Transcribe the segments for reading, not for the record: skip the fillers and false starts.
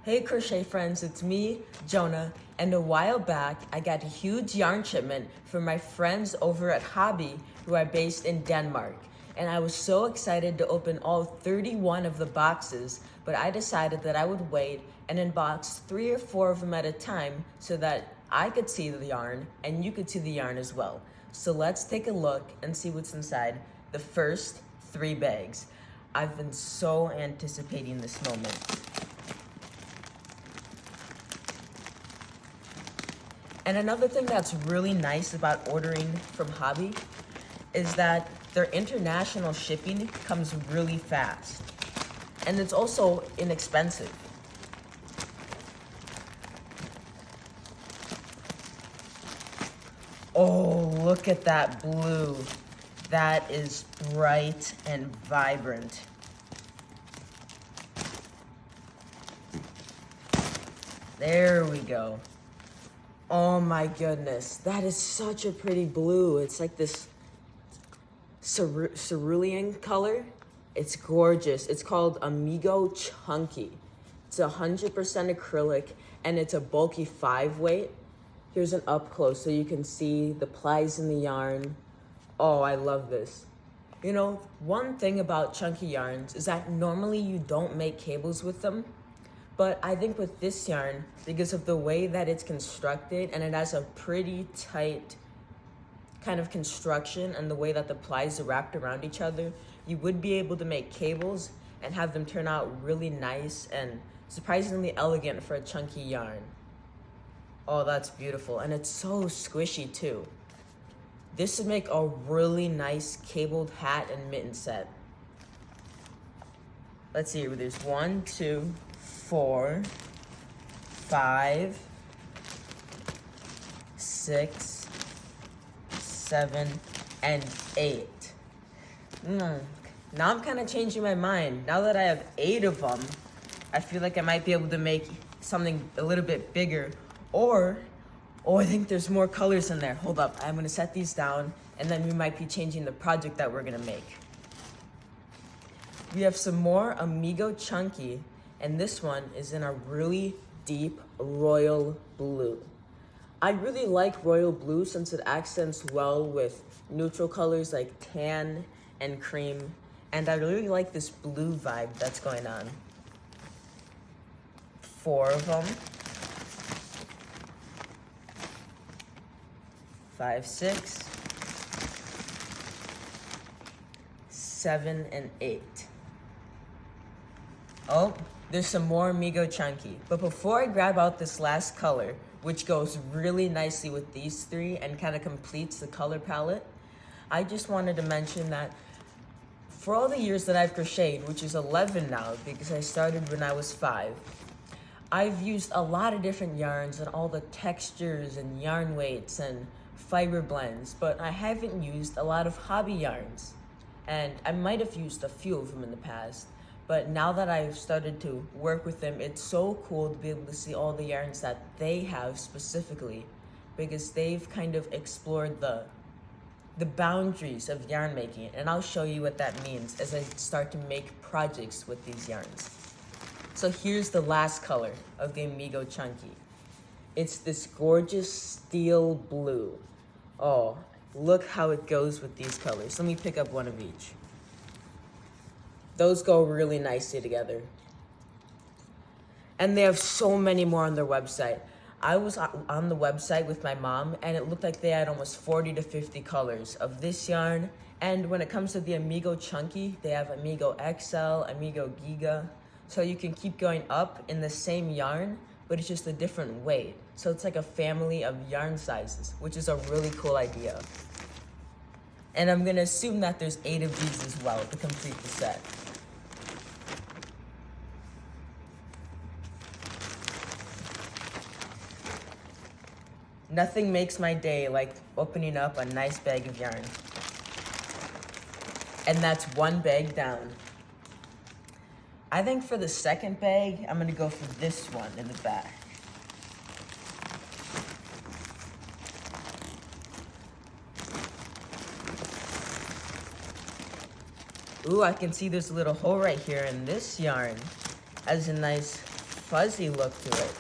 Hey crochet friends, it's me, Jonah, and a while back I got a huge yarn shipment from my friends over at Hobbii who are based in Denmark. And I was so excited to open all 31 of the boxes, but I decided that I would wait and unbox 3 or 4 of them at a time so that I could see the yarn and you could see the yarn as well. So let's take a look and see what's inside the first 3 bags. I've been so anticipating this moment. And another thing that's really nice about ordering from Hobbii is that their international shipping comes really fast. And it's also inexpensive. Oh, look at that blue. That is bright and vibrant. There we go. Oh my goodness, that is such a pretty blue. It's like this cerulean color. It's gorgeous. It's called Amigo Chunky. It's 100% acrylic and it's a bulky 5 weight. Here's an up close so you can see the plies in the yarn. Oh, I love this. You know, one thing about chunky yarns is that normally you don't make cables with them. But I think with this yarn, because of the way that it's constructed and it has a pretty tight kind of construction and the way that the plies are wrapped around each other, you would be able to make cables and have them turn out really nice and surprisingly elegant for a chunky yarn. Oh, that's beautiful. And it's so squishy too. This would make a really nice cabled hat and mitten set. Let's see, there's 1, 2, 4, 5, 6, 7, and 8. Now I'm kind of changing my mind. Now that I have 8 of them, I feel like I might be able to make something a little bit bigger. Or I think there's more colors in there. Hold up, I'm gonna set these down and then we might be changing the project that we're gonna make. We have some more Amigo Chunky, and this one is in a really deep royal blue. I really like royal blue since it accents well with neutral colors like tan and cream, and I really like this blue vibe that's going on. 4 of them. 5, 6, 7, and 8. Oh, there's some more Amigo Chunky. But before I grab out this last color, which goes really nicely with these 3 and kind of completes the color palette, I just wanted to mention that for all the years that I've crocheted, which is 11 now because I started when I was 5, I've used a lot of different yarns and all the textures and yarn weights and fiber blends, but I haven't used a lot of Hobbii yarns. And I might have used a few of them in the past, but now that I've started to work with them, it's so cool to be able to see all the yarns that they have specifically, because they've kind of explored the boundaries of yarn making, and I'll show you what that means as I start to make projects with these yarns. So here's the last color of the Amigo Chunky. It's this gorgeous steel blue. Oh, look how it goes with these colors. Let me pick up one of each. Those go really nicely together. And they have so many more on their website. I was on the website with my mom and it looked like they had almost 40 to 50 colors of this yarn. And when it comes to the Amigo Chunky, they have Amigo XL, Amigo Giga. So you can keep going up in the same yarn, but it's just a different weight. So it's like a family of yarn sizes, which is a really cool idea. And I'm gonna assume that there's 8 of these as well to complete the set. Nothing makes my day like opening up a nice bag of yarn. And that's 1 bag down. I think for the second bag, I'm gonna go for this one in the back. Ooh, I can see there's a little hole right here, and this yarn has a nice fuzzy look to it.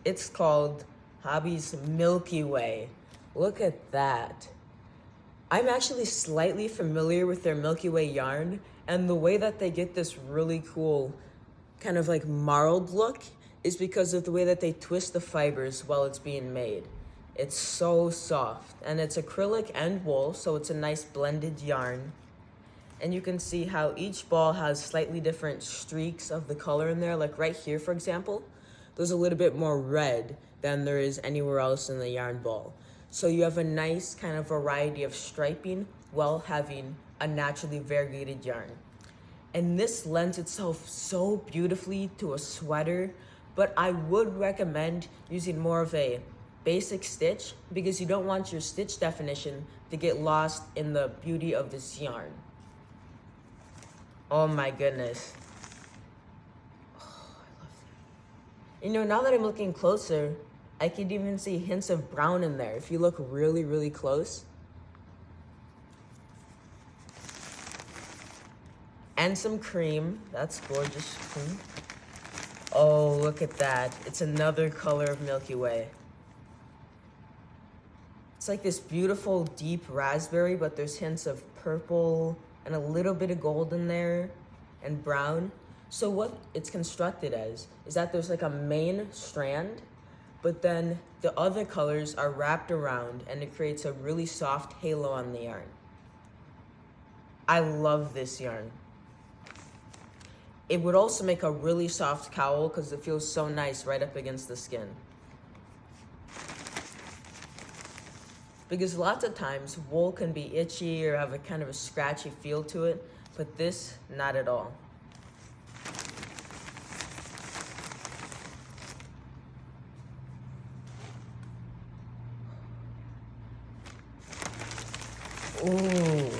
It's called Hobbie's Milky Way. Look at that. I'm actually slightly familiar with their Milky Way yarn, and the way that they get this really cool kind of like marled look is because of the way that they twist the fibers while it's being made. It's so soft, and it's acrylic and wool, so it's a nice blended yarn. And you can see how each ball has slightly different streaks of the color in there. Like right here, for example, there's a little bit more red than there is anywhere else in the yarn ball. So you have a nice kind of variety of striping while having a naturally variegated yarn. And this lends itself so beautifully to a sweater, but I would recommend using more of a basic stitch because you don't want your stitch definition to get lost in the beauty of this yarn. Oh my goodness. Oh, I love that. You know, now that I'm looking closer, I can even see hints of brown in there if you look really, really close. And some cream. That's gorgeous cream. Oh, look at that. It's another color of Milky Way. It's like this beautiful deep raspberry, but there's hints of purple and a little bit of gold in there and brown. So what it's constructed as is that there's like a main strand, but then the other colors are wrapped around and it creates a really soft halo on the yarn. I love this yarn. It would also make a really soft cowl because it feels so nice right up against the skin. Because lots of times wool can be itchy or have a kind of a scratchy feel to it, but this, not at all. Ooh.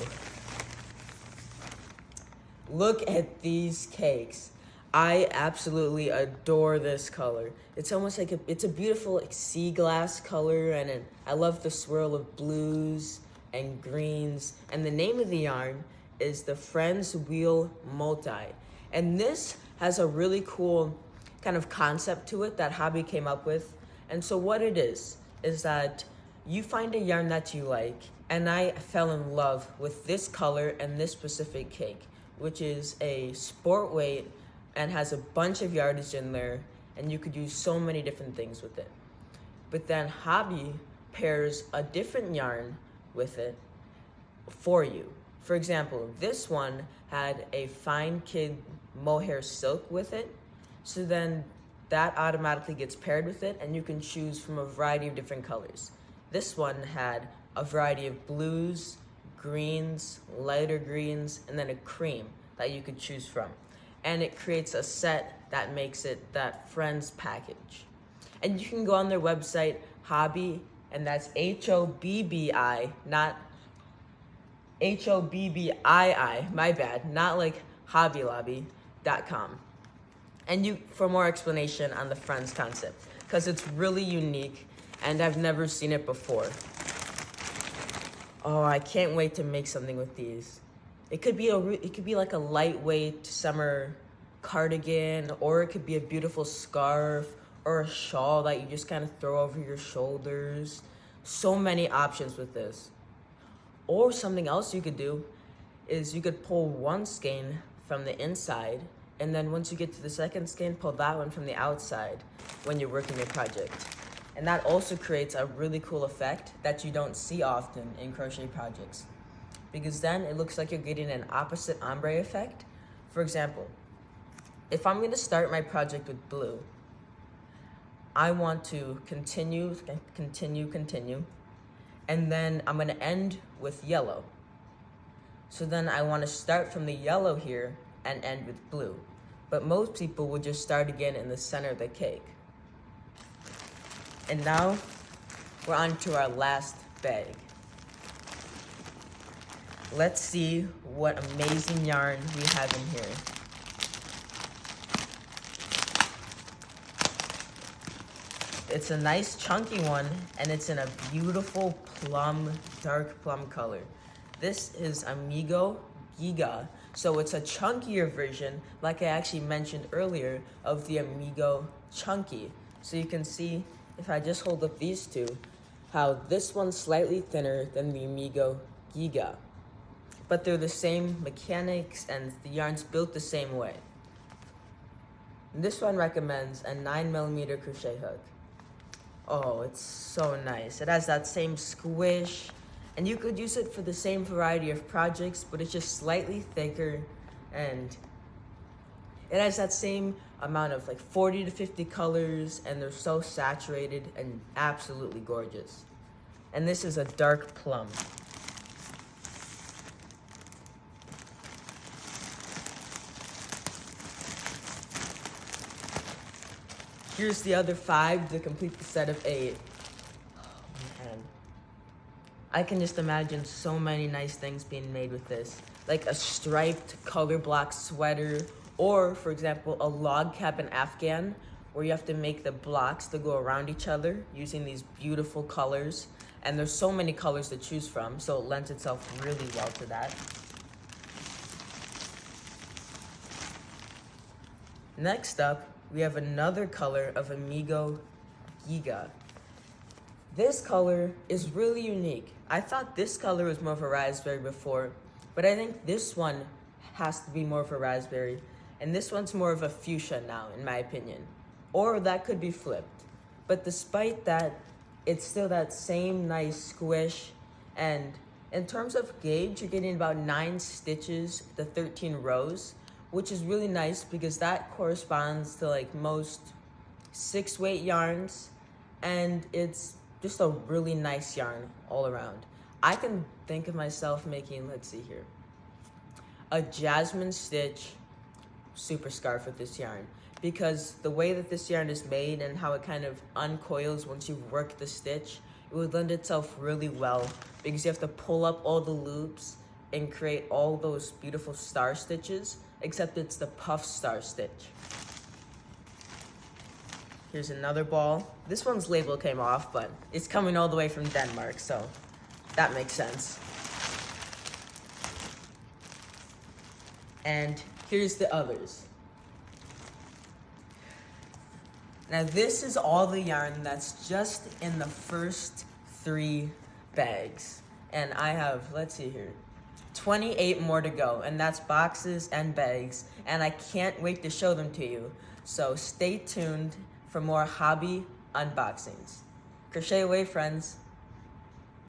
Look at these cakes. I absolutely adore this color. It's almost like it's a beautiful like, sea glass color, and I love the swirl of blues and greens. And the name of the yarn is the Friends Wheel Multi. And this has a really cool kind of concept to it that Hobbii came up with. And so what it is that you find a yarn that you like, and I fell in love with this color and this specific cake, which is a sport weight and has a bunch of yardage in there, and you could use so many different things with it. But then Hobbii pairs a different yarn with it for you. For example, this one had a fine kid mohair silk with it, so then that automatically gets paired with it, and you can choose from a variety of different colors. This one had a variety of blues, greens, lighter greens, and then a cream that you could choose from. And it creates a set that makes it that Friends package. And you can go on their website, Hobbii, and that's Hobbii, not Hobbii, my bad, not like hobbylobby.com. And you for more explanation on the Friends concept, because it's really unique and I've never seen it before. Oh, I can't wait to make something with these. It could be like a lightweight summer cardigan, or it could be a beautiful scarf or a shawl that you just kind of throw over your shoulders. So many options with this. Or something else you could do is you could pull one skein from the inside, and then once you get to the second skein, pull that one from the outside when you're working your project. And that also creates a really cool effect that you don't see often in crochet projects, because then it looks like you're getting an opposite ombre effect. For example, if I'm going to start my project with blue, I want to continue, and then I'm going to end with yellow. So then I want to start from the yellow here and end with blue. But most people would just start again in the center of the cake. And now we're on to our last bag. Let's see what amazing yarn we have in here. It's a nice chunky one, and it's in a beautiful plum, dark plum color. This is Amigo Giga, So it's a chunkier version, like I actually mentioned earlier, of the Amigo Chunky. So you can see, if I just hold up these two, how this one's slightly thinner than the Amigo Giga. But they're the same mechanics and the yarn's built the same way. This one recommends a 9mm crochet hook. Oh, it's so nice. It has that same squish, and you could use it for the same variety of projects, but it's just slightly thicker, and it has that same amount of like 40 to 50 colors, and they're so saturated and absolutely gorgeous. And this is a dark plum. Here's the other 5 to complete the set of 8. Oh man. I can just imagine so many nice things being made with this. Like a striped color block sweater, or for example, a log cabin Afghan, where you have to make the blocks to go around each other using these beautiful colors. And there's so many colors to choose from, so it lends itself really well to that. Next up, we have another color of Amigo Giga. This color is really unique. I thought this color was more of a raspberry before, but I think this one has to be more of a raspberry, and this one's more of a fuchsia now, in my opinion. Or that could be flipped. But despite that, it's still that same nice squish, and in terms of gauge, you're getting about 9 stitches to 13 rows, which is really nice because that corresponds to like most 6-weight yarns, and it's just a really nice yarn all around. I can think of myself making, let's see here, a jasmine stitch super scarf with this yarn, because the way that this yarn is made and how it kind of uncoils once you work the stitch, it would lend itself really well because you have to pull up all the loops and create all those beautiful star stitches, except it's the puff star stitch. Here's another ball. This one's label came off, but it's coming all the way from Denmark, so that makes sense. And here's the others. Now this is all the yarn that's just in the first 3 bags. And I have, let's see here, 28 more to go, and that's boxes and bags, and I can't wait to show them to you. So stay tuned for more Hobbii unboxings. Crochet away, friends.